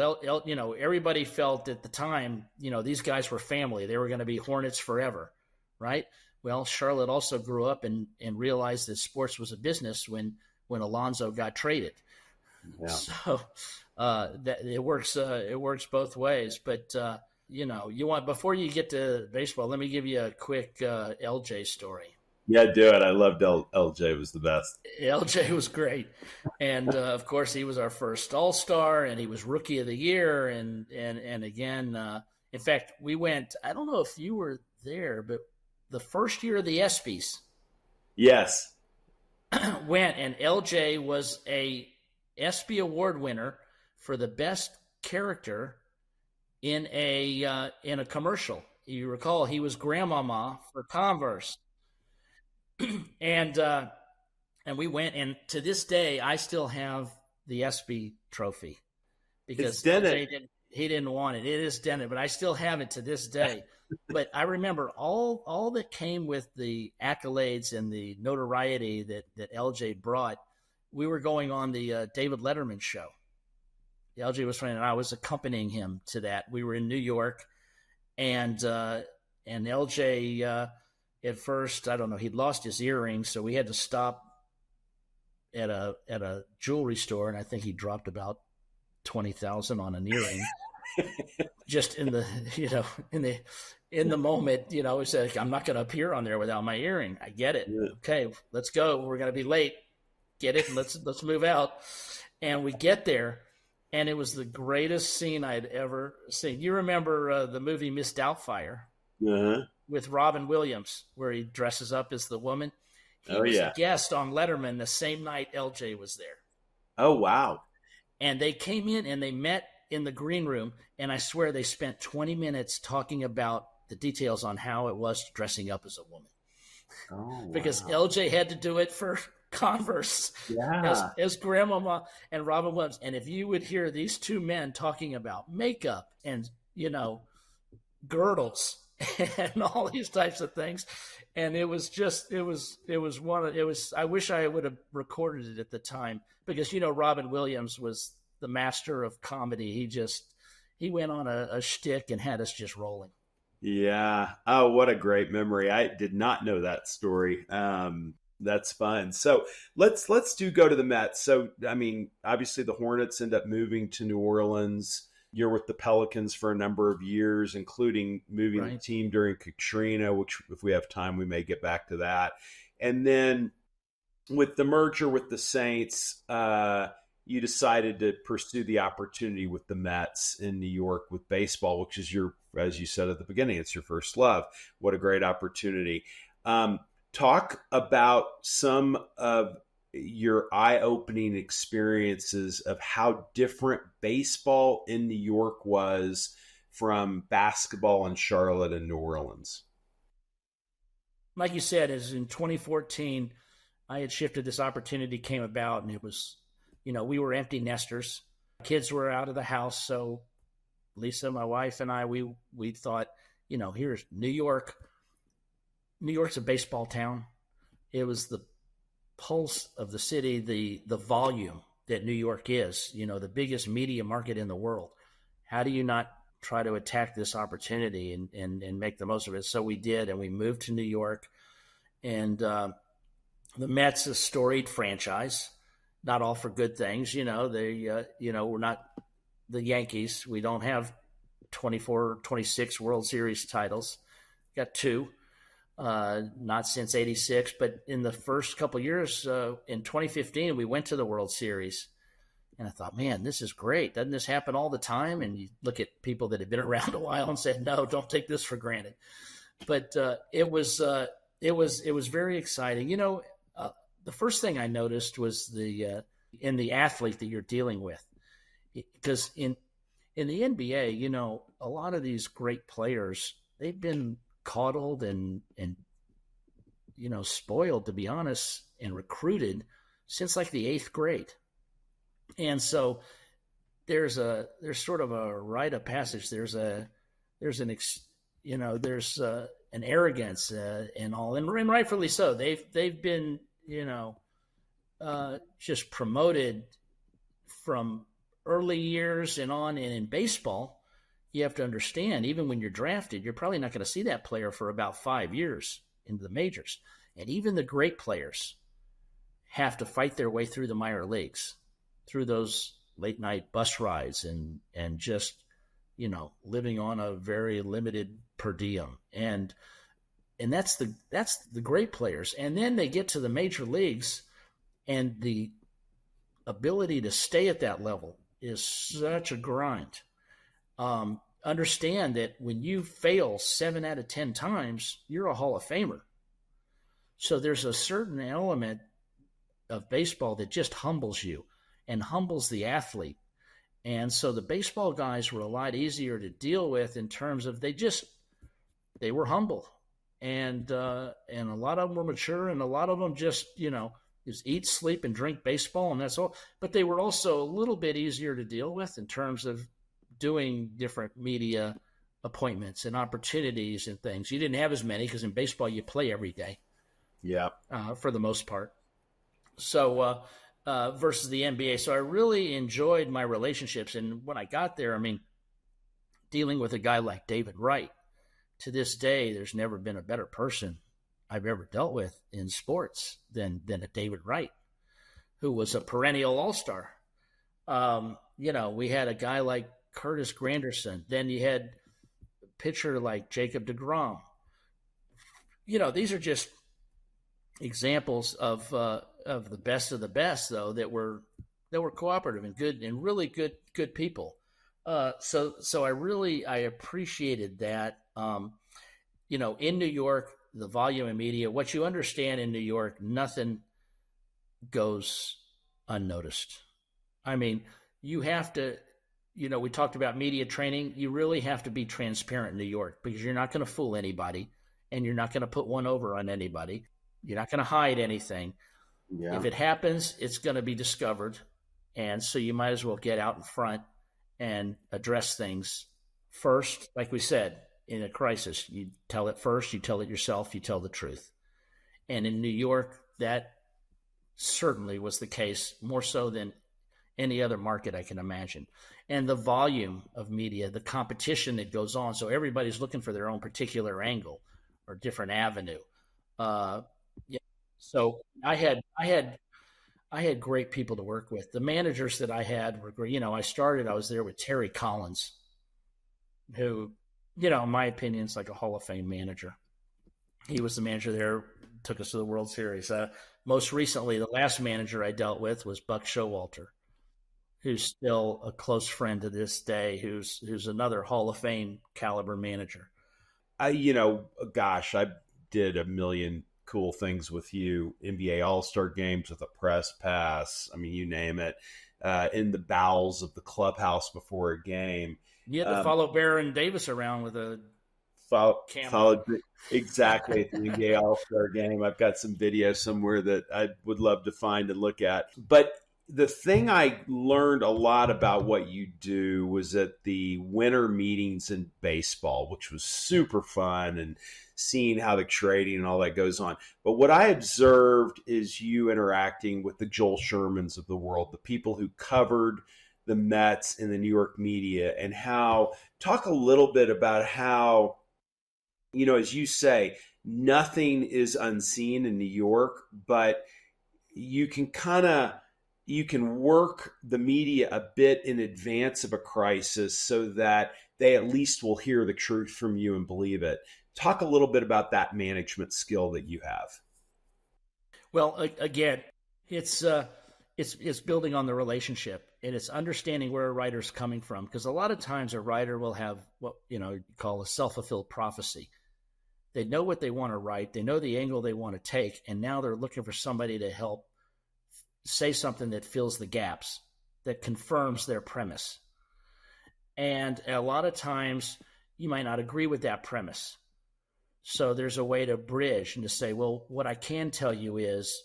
Speaker 2: everybody felt at the time, these guys were family. They were going to be Hornets forever, right? Well, Charlotte also grew up and realized that sports was a business when Alonso got traded. Yeah. So that it works both ways. But, before you get to baseball, let me give you a quick LJ story.
Speaker 1: Yeah, do it. I loved LJ. It was the best.
Speaker 2: LJ was great. And, of course, he was our first All-Star, and he was Rookie of the Year. And again, in fact, we went – I don't know if you were there, but the first year of the ESPYs.
Speaker 1: Yes.
Speaker 2: Went, and LJ was a ESPY award winner for the best character in a commercial. You recall, he was Grandmama for Converse. And we went, and to this day, I still have the ESPY trophy because he didn't want it. It is dented, but I still have it to this day. But I remember all that came with the accolades and the notoriety that LJ brought. We were going on the David Letterman show. LJ was funny, and I was accompanying him to that. We were in New York, and LJ. At first, I don't know, he'd lost his earrings, so we had to stop at a jewelry store, and I think he dropped about $20,000 on an earring. Just in the moment, he said, I'm not going to appear on there without my earring. I get it. Yeah. Okay, let's go. We're going to be late. Get it? Let's move out. And we get there, and it was the greatest scene I'd ever seen. You remember the movie Miss Doubtfire? Uh-huh. With Robin Williams, where he dresses up as the woman. He was a guest on Letterman the same night LJ was there.
Speaker 1: Oh, wow.
Speaker 2: And they came in and they met in the green room, and I swear they spent 20 minutes talking about the details on how it was dressing up as a woman. Oh, wow. Because LJ had to do it for Converse as Grandmama and Robin Williams. And if you would hear these two men talking about makeup and, girdles, and all these types of things. And it was I wish I would have recorded it at the time, because, Robin Williams was the master of comedy. He went on a shtick and had us just rolling.
Speaker 1: Yeah. Oh, what a great memory. I did not know that story. That's fun. So let's go to the Mets. So, I mean, obviously the Hornets end up moving to New Orleans. You're with the Pelicans for a number of years, including moving the team during Katrina, which, if we have time, we may get back to that. And then with the merger with the Saints, you decided to pursue the opportunity with the Mets in New York with baseball, which is as you said at the beginning, it's your first love. What a great opportunity. Talk about some of your eye-opening experiences of how different baseball in New York was from basketball in Charlotte and New Orleans.
Speaker 2: Like you said, as in 2014, I had shifted. This opportunity came about, and it was, we were empty nesters. Kids were out of the house. So Lisa, my wife, and I, we thought, here's New York. New York's a baseball town. It was the pulse of the city, the volume that New York is, the biggest media market in the world. How do you not try to attack this opportunity and make the most of it? So we did, and we moved to New York. And the Mets, a storied franchise, not all for good things. We're not the Yankees. We don't have 24, 26 World Series titles. Got 2. Not since '86, but in the first couple of years, in 2015, we went to the World Series, and I thought, man, this is great. Doesn't this happen all the time? And you look at people that have been around a while and said, no, don't take this for granted. But it was very exciting. The first thing I noticed was in the athlete that you're dealing with, because in the NBA, a lot of these great players, they've been coddled and spoiled, to be honest, and recruited since like the 8th grade. And so there's sort of a rite of passage. There's an arrogance and all, and rightfully so. They've been just promoted from early years and on. And in baseball, you have to understand, even when you're drafted, you're probably not going to see that player for about 5 years into the majors. And even the great players have to fight their way through the minor leagues, through those late night bus rides and just, living on a very limited per diem. And that's the great players. And then they get to the major leagues, and the ability to stay at that level is such a grind. Understand that when you fail 7 out of 10 times, you're a Hall of Famer. So there's a certain element of baseball that just humbles you and humbles the athlete. And so the baseball guys were a lot easier to deal with in terms of they were humble. And a lot of them were mature, and a lot of them just, just eat, sleep, and drink baseball, and that's all. But they were also a little bit easier to deal with in terms of doing different media appointments and opportunities and things. You didn't have as many, because in baseball you play every day.
Speaker 1: Yeah.
Speaker 2: For the most part. So versus the NBA. So I really enjoyed my relationships. And when I got there, dealing with a guy like David Wright, to this day, there's never been a better person I've ever dealt with in sports than a David Wright, who was a perennial all-star. We had a guy like Curtis Granderson. Then you had a pitcher like Jacob deGrom. These are just examples of the best, though, that were cooperative and good and really good people. So I appreciated that. In New York, the volume of media, what you understand in New York, nothing goes unnoticed. You have to. We talked about media training. You really have to be transparent in New York, because you're not going to fool anybody, and you're not going to put one over on anybody. You're not going to hide anything. Yeah. If it happens, it's going to be discovered. And so you might as well get out in front and address things first, like we said, in a crisis, you tell it first, you tell it yourself, you tell the truth. And in New York, that certainly was the case, more so than any other market I can imagine. And the volume of media, the competition that goes on. So everybody's looking for their own particular angle or different avenue. Yeah. So I had great people to work with. The managers that I had were great. I was there with Terry Collins, who, in my opinion, is like a Hall of Fame manager. He was the manager there, took us to the World Series. Most recently, the last manager I dealt with was Buck Showalter, who's still a close friend to this day, who's another Hall of Fame caliber manager.
Speaker 1: I did a million cool things with you, NBA All-Star games with a press pass. I mean, you name it, in the bowels of the clubhouse before a game.
Speaker 2: You had to follow Baron Davis around with a
Speaker 1: followed exactly at the NBA All-Star game. I've got some video somewhere that I would love to find and look at. But the thing I learned a lot about what you do was at the winter meetings in baseball, which was super fun, and seeing how the trading and all that goes on. But what I observed is you interacting with the Joel Shermans of the world, the people who covered the Mets in the New York media, and talk a little bit about how, as you say, nothing is unseen in New York, but you can work the media a bit in advance of a crisis so that they at least will hear the truth from you and believe it. Talk a little bit about that management skill that you have.
Speaker 2: Well, again, it's building on the relationship, and it's understanding where a writer's coming from. Because a lot of times a writer will have what you call a self-fulfilled prophecy. They know what they want to write. They know the angle they want to take. And now they're looking for somebody to help say something that fills the gaps, that confirms their premise. And a lot of times you might not agree with that premise. So there's a way to bridge and to say, well, what I can tell you is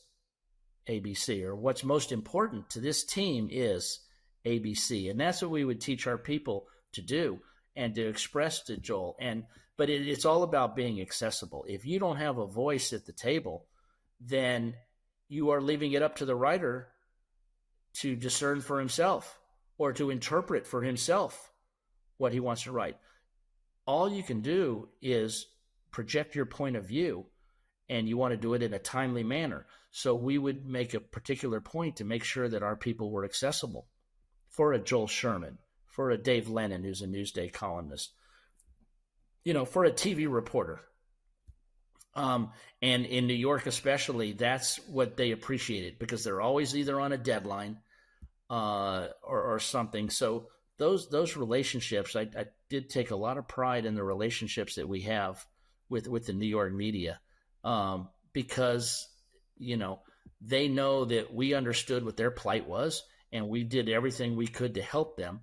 Speaker 2: ABC, or what's most important to this team is ABC. And that's what we would teach our people to do and to express to Joel. But it's all about being accessible. If you don't have a voice at the table, then you are leaving it up to the writer to discern for himself or to interpret for himself what he wants to write. All you can do is project your point of view, and you want to do it in a timely manner. So we would make a particular point to make sure that our people were accessible for a Joel Sherman, for a Dave Lennon, who's a Newsday columnist, for a TV reporter. And in New York especially, that's what they appreciated, because they're always either on a deadline or something. So those relationships, I did take a lot of pride in the relationships that we have with the New York media, because they know that we understood what their plight was, and we did everything we could to help them.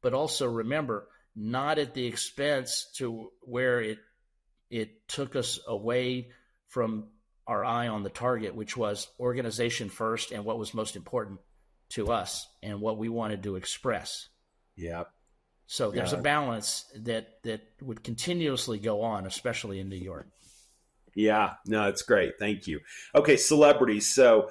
Speaker 2: But also remember, not at the expense to where it took us away from our eye on the target, which was organization first and what was most important to us and what we wanted to express.
Speaker 1: Yeah.
Speaker 2: So there's a balance that would continuously go on, especially in New York.
Speaker 1: Yeah, no, it's great. Thank you. Okay, celebrities. So,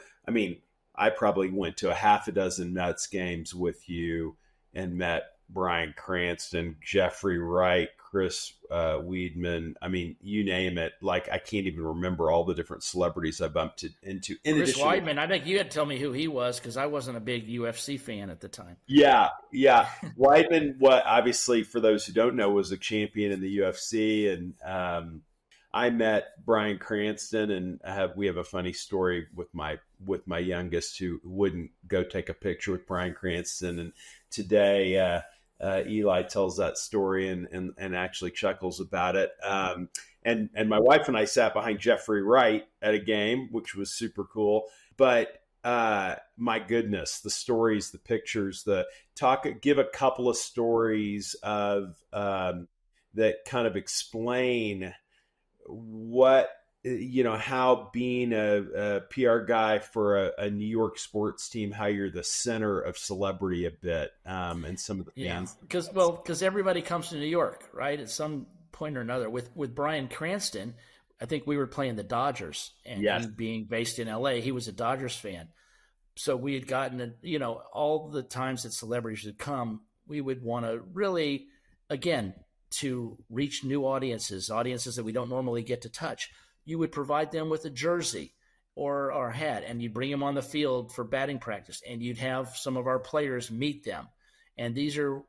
Speaker 1: I probably went to a half a dozen Mets games with you and met Bryan Cranston, Jeffrey Wright, Chris Weidman. You name it. Like, I can't even remember all the different celebrities I bumped into.
Speaker 2: Chris Weidman, I think you had to tell me who he was, because I wasn't a big UFC fan at the time.
Speaker 1: Yeah. Weidman, obviously, for those who don't know, was a champion in the UFC. And I met Bryan Cranston, and we have a funny story with my youngest, who wouldn't go take a picture with Bryan Cranston. And today, Eli tells that story and actually chuckles about it. And my wife and I sat behind Jeffrey Wright at a game, which was super cool. But my goodness, the stories, the pictures, give a couple of stories of that kind of explain what, how being a PR guy for a New York sports team, how you're the center of celebrity a bit, and some of the fans.
Speaker 2: Because everybody comes to New York, right? At some point or another. With Bryan Cranston, I think we were playing the Dodgers, and
Speaker 1: Yes.
Speaker 2: he being based in LA, he was a Dodgers fan. So we had gotten, all the times that celebrities would come, we would want to really, again, to reach new audiences that we don't normally get to touch. You would provide them with a jersey or a hat, and you'd bring them on the field for batting practice, and you'd have some of our players meet them. And these are,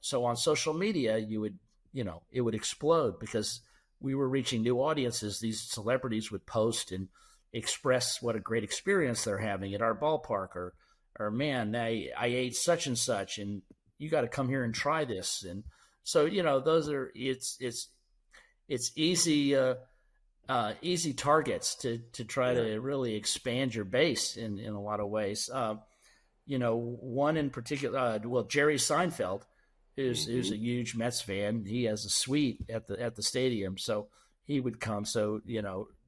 Speaker 2: so on social media, you would, it would explode because we were reaching new audiences. These celebrities would post and express what a great experience they're having at our ballpark, or man, I ate such and such, and you got to come here and try this. And so, those are, it's easy, easy targets to try to really expand your base in a lot of ways. One in particular, Jerry Seinfeld, who's a huge Mets fan. He has a suite at the stadium, so he would come. So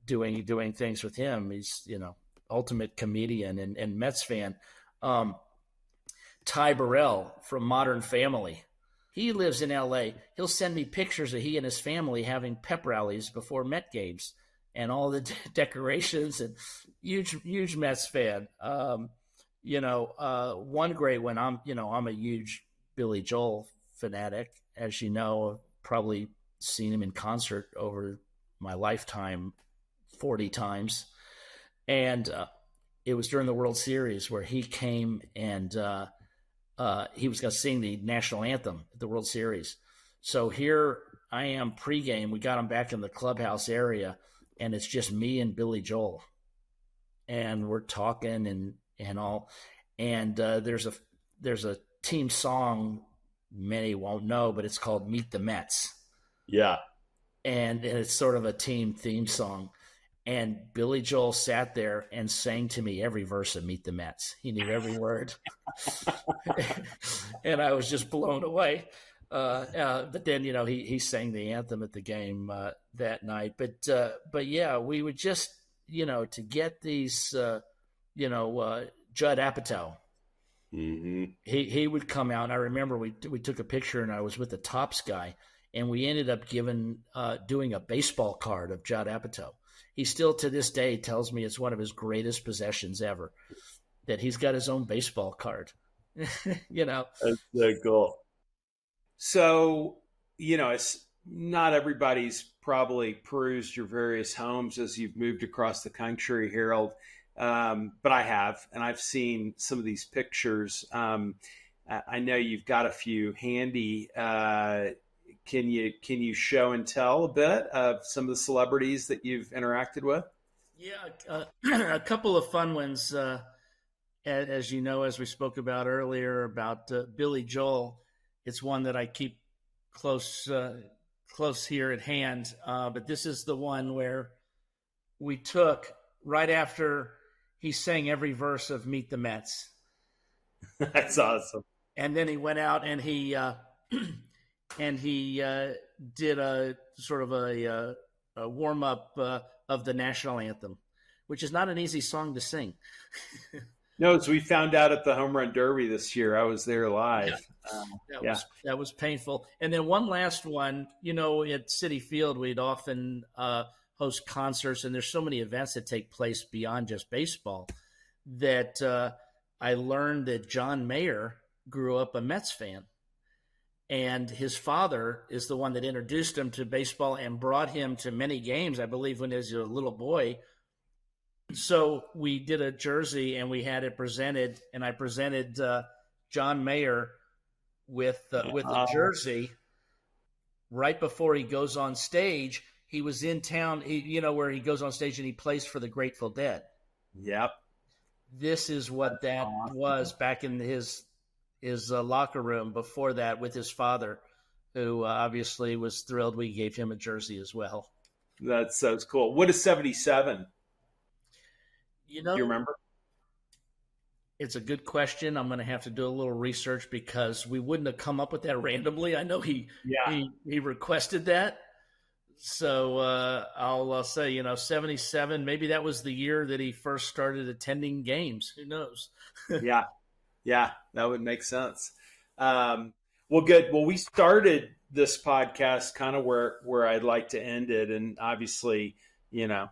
Speaker 2: doing things with him. He's ultimate comedian and Mets fan. Ty Burrell from Modern Family. He lives in L.A. He'll send me pictures of he and his family having pep rallies before Met games and all the decorations, and huge Mets fan. One great one, I'm a huge Billy Joel fanatic. As you know, I've probably seen him in concert over my lifetime 40 times. And it was during the World Series where he came and he was going to sing the national anthem at the World Series. So here I am pregame. We got him back in the clubhouse area, and it's just me and Billy Joel. And we're talking and all. And there's a team song many won't know, but it's called Meet the Mets.
Speaker 1: Yeah.
Speaker 2: And it's sort of a team theme song. And Billy Joel sat there and sang to me every verse of Meet the Mets. He knew every word. And I was just blown away. But then, he sang the anthem at the game that night. But yeah, we would just, to get these, Judd Apatow.
Speaker 1: Mm-hmm.
Speaker 2: He would come out. And I remember we took a picture, and I was with the Tops guy, and we ended up doing a baseball card of Judd Apatow. He still to this day tells me it's one of his greatest possessions ever, that he's got his own baseball card.
Speaker 1: That's so cool. So, it's not everybody's probably perused your various homes as you've moved across the country, Harold. But I have, and I've seen some of these pictures. I know you've got a few handy. Can you show and tell a bit of some of the celebrities that you've interacted with?
Speaker 2: Yeah, a couple of fun ones. As you know, as we spoke about earlier about Billy Joel, it's one that I keep close here at hand. But this is the one where we took right after he sang every verse of Meet the Mets.
Speaker 1: That's awesome.
Speaker 2: And then he went out and he did a sort of a warm up of the national anthem, which is not an easy song to sing.
Speaker 1: No, as we found out at the Home Run Derby this year, I was there live.
Speaker 2: That was painful. And then one last one, at Citi Field, we'd often host concerts, and there's so many events that take place beyond just baseball that I learned that John Mayer grew up a Mets fan. And his father is the one that introduced him to baseball and brought him to many games, I believe, when he was a little boy. So we did a jersey and we had it presented, and I presented John Mayer with the jersey right before he goes on stage. He was in town, where he goes on stage and he plays for the Grateful Dead.
Speaker 1: Yep.
Speaker 2: This is what that was back in his locker room before that with his father, who obviously was thrilled we gave him a jersey as well.
Speaker 1: That sounds cool. What is 77?
Speaker 2: Do you
Speaker 1: remember?
Speaker 2: It's a good question. I'm going to have to do a little research because we wouldn't have come up with that randomly. I know he requested that. So I'll say, 77, maybe that was the year that he first started attending games. Who knows? Yeah.
Speaker 1: Yeah, that would make sense. Well, good. Well, we started this podcast kind of where I'd like to end it. And obviously, you know,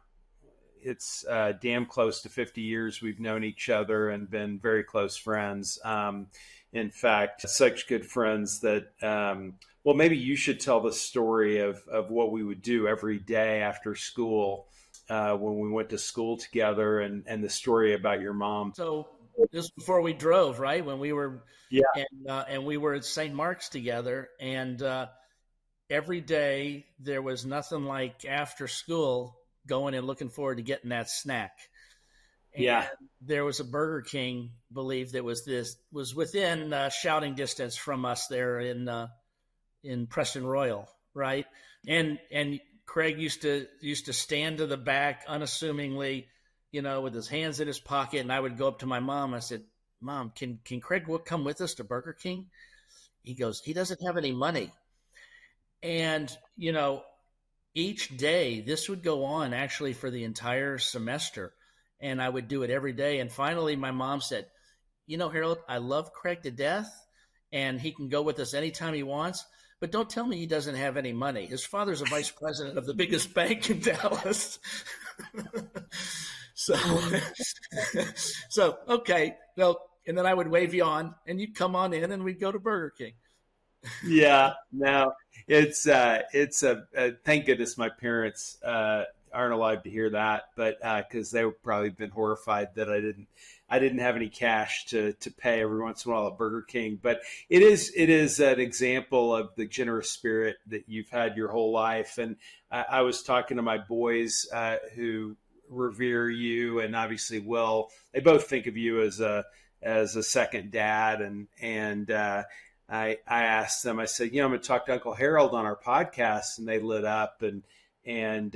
Speaker 1: it's damn close to 50 years we've known each other and been very close friends. In fact, such good friends that, well, maybe you should tell the story of what we would do every day after school when we went to school together, and the story about your mom.
Speaker 2: So this was before we drove, right? When we were,
Speaker 1: Yeah.
Speaker 2: and we were at St. Mark's together, and every day there was nothing like after school going and looking forward to getting that snack. And
Speaker 1: Yeah.
Speaker 2: there was a Burger King, believe that was within shouting distance from us there in Preston Royal, right? And Craig used to stand to the back unassumingly, you know, with his hands in his pocket, and I would go up to my mom. I said, "Mom, can Craig come with us to Burger King?" He goes, "He doesn't have any money." And, you know, each day, this would go on actually for the entire semester, and I would do it every day. And finally, my mom said, "You know, Harold, I love Craig to death, and he can go with us anytime he wants, but don't tell me he doesn't have any money. His father's a vice president of the biggest bank in Dallas." So okay, well, and then I would wave you on, and you'd come on in, and we'd go to Burger King.
Speaker 1: Yeah, no, it's thank goodness my parents aren't alive to hear that, but because they would probably been horrified that I didn't have any cash to pay every once in a while at Burger King. But it is an example of the generous spirit that you've had your whole life. And I was talking to my boys who revere you, and obviously Will. They both think of you as a second dad, and I asked them, I said, you know, I'm going to talk to Uncle Harold on our podcast, and they lit up, and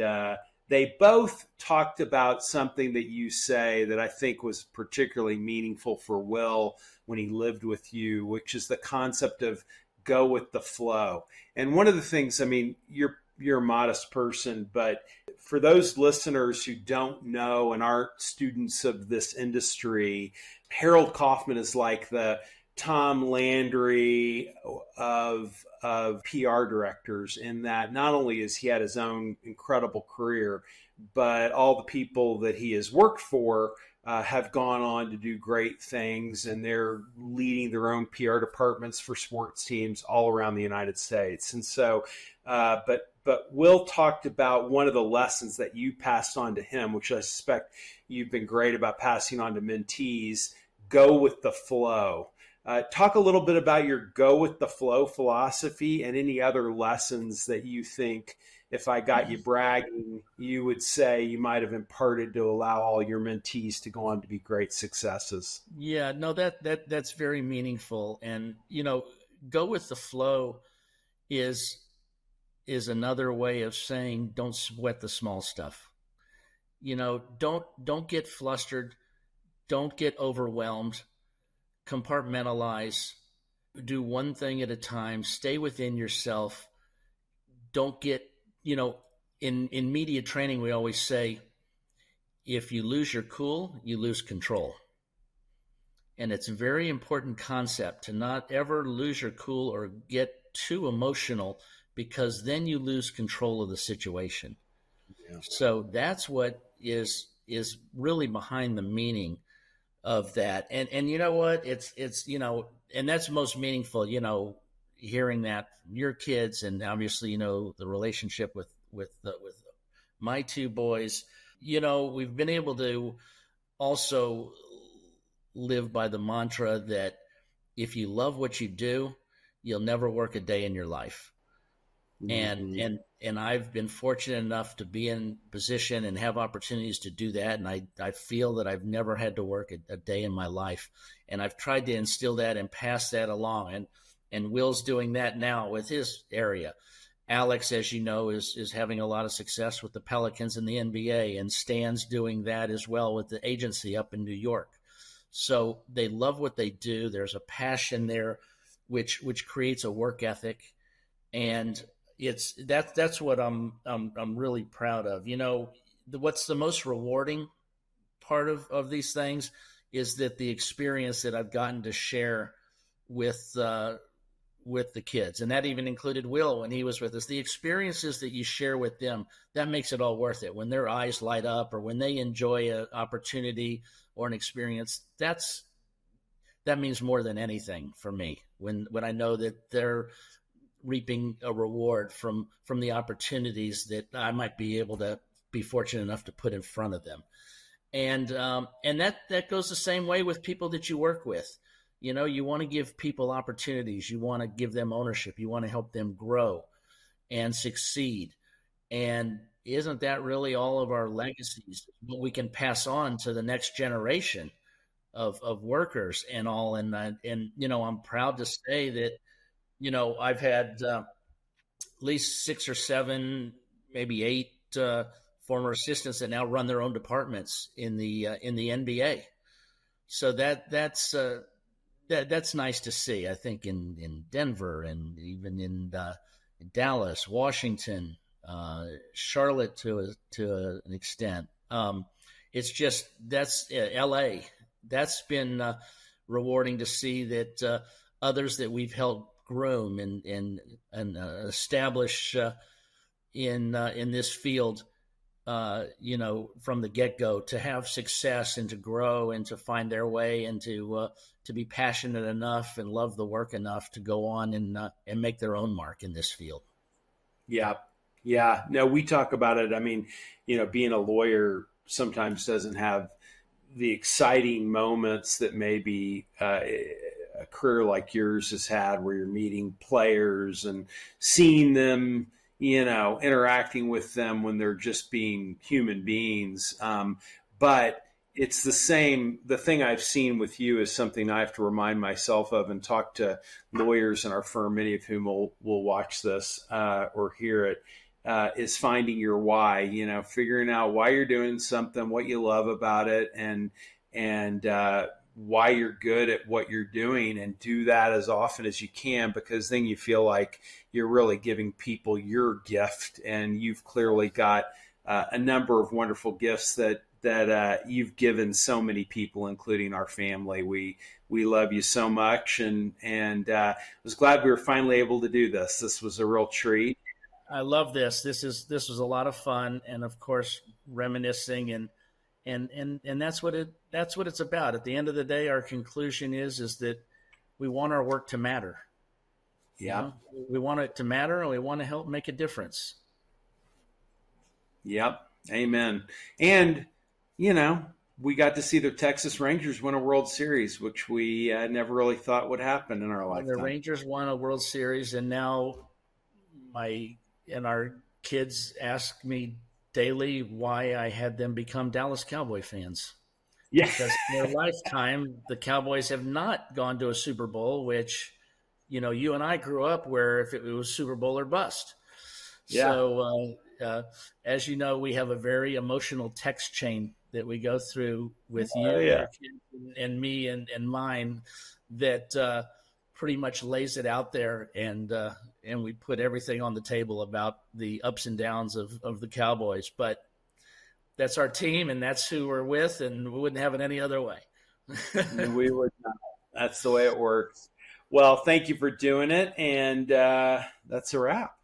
Speaker 1: they both talked about something that you say that I think was particularly meaningful for Will when he lived with you, which is the concept of go with the flow. And one of the things, I mean, you're a modest person, but for those listeners who don't know and aren't students of this industry, Harold Kaufman is like the Tom Landry of PR directors, in that not only has he had his own incredible career, but all the people that he has worked for have gone on to do great things, and they're leading their own PR departments for sports teams all around the United States. And so, but Will talked about one of the lessons that you passed on to him, which I suspect you've been great about passing on to mentees: go with the flow. Talk a little bit about your go with the flow philosophy and any other lessons that you think, if I got you bragging, you would say you might have imparted to allow all your mentees to go on to be great successes.
Speaker 2: Yeah, no, that's very meaningful. And, you know, go with the flow is another way of saying don't sweat the small stuff. You know, don't get flustered, don't get overwhelmed. Compartmentalize, do one thing at a time, stay within yourself. Don't get, you know, in media training, we always say, if you lose your cool, you lose control. And it's a very important concept to not ever lose your cool or get too emotional, because then you lose control of the situation. Yeah. So that's what is really behind the meaning of that. And you know what, it's you know, and that's most meaningful, you know, hearing that from your kids, and obviously, you know, the relationship with my two boys. You know, we've been able to also live by the mantra that if you love what you do, you'll never work a day in your life. Mm-hmm. And I've been fortunate enough to be in position and have opportunities to do that. And I feel that I've never had to work a day in my life. And I've tried to instill that and pass that along. And Will's doing that now with his area. Alex, as you know, is having a lot of success with the Pelicans in the NBA, and Stan's doing that as well with the agency up in New York. So they love what they do. There's a passion there, which creates a work ethic. And that's what I'm really proud of. You know, what's the most rewarding part of these things is that the experience that I've gotten to share with with the kids. And that even included Will when he was with us. The experiences that you share with them, that makes it all worth it. When their eyes light up or when they enjoy an opportunity or an experience, that means more than anything for me. When I know that they're reaping a reward from the opportunities that I might be able to be fortunate enough to put in front of them. And that goes the same way with people that you work with. You know, you want to give people opportunities. You want to give them ownership. You want to help them grow and succeed. And isn't that really all of our legacies, what we can pass on to the next generation of workers and all? And you know, I'm proud to say that, you know, I've had at least 6 or 7, maybe 8 former assistants that now run their own departments in the NBA. So that's nice to see. I think in Denver and even in Dallas, Washington, Charlotte to an extent. It's just that's LA. That's been rewarding to see that others that we've helped groom and establish in this field, you know, from the get-go, to have success and to grow and to find their way and to be passionate enough and love the work enough to go on and make their own mark in this field.
Speaker 1: Yeah. Yeah. No, we talk about it. I mean, you know, being a lawyer sometimes doesn't have the exciting moments that maybe a career like yours has had, where you're meeting players and seeing them, you know, interacting with them when they're just being human beings. But it's the same. The thing I've seen with you is something I have to remind myself of and talk to lawyers in our firm, many of whom will watch this or hear it, is finding your why, you know, figuring out why you're doing something, what you love about it, and why you're good at what you're doing, and do that as often as you can, because then you feel like you're really giving people your gift. And you've clearly got a number of wonderful gifts that you've given so many people, including our family. We love you so much, and was glad we were finally able to do this. This was a real treat.
Speaker 2: I love this. This was a lot of fun, and of course, reminiscing and that's what it's about. At the end of the day, our conclusion is that we want our work to matter.
Speaker 1: Yeah,
Speaker 2: you know? We want it to matter, and we want to help make a difference.
Speaker 1: Yep, amen. And you know, we got to see the Texas Rangers win a World Series, which we never really thought would happen in our lifetime.
Speaker 2: The Rangers won a World Series, and now our kids ask me daily why I had them become Dallas Cowboy fans.
Speaker 1: Yeah.
Speaker 2: Because in their lifetime, the Cowboys have not gone to a Super Bowl, which, you know, you and I grew up where if it was Super Bowl or bust.
Speaker 1: Yeah.
Speaker 2: So, as you know, we have a very emotional text chain that we go through with you and me and mine that pretty much lays it out there, and we put everything on the table about the ups and downs of the Cowboys. But that's our team, and that's who we're with, and we wouldn't have it any other way.
Speaker 1: We would not. That's the way it works. Well, thank you for doing it, and that's a wrap.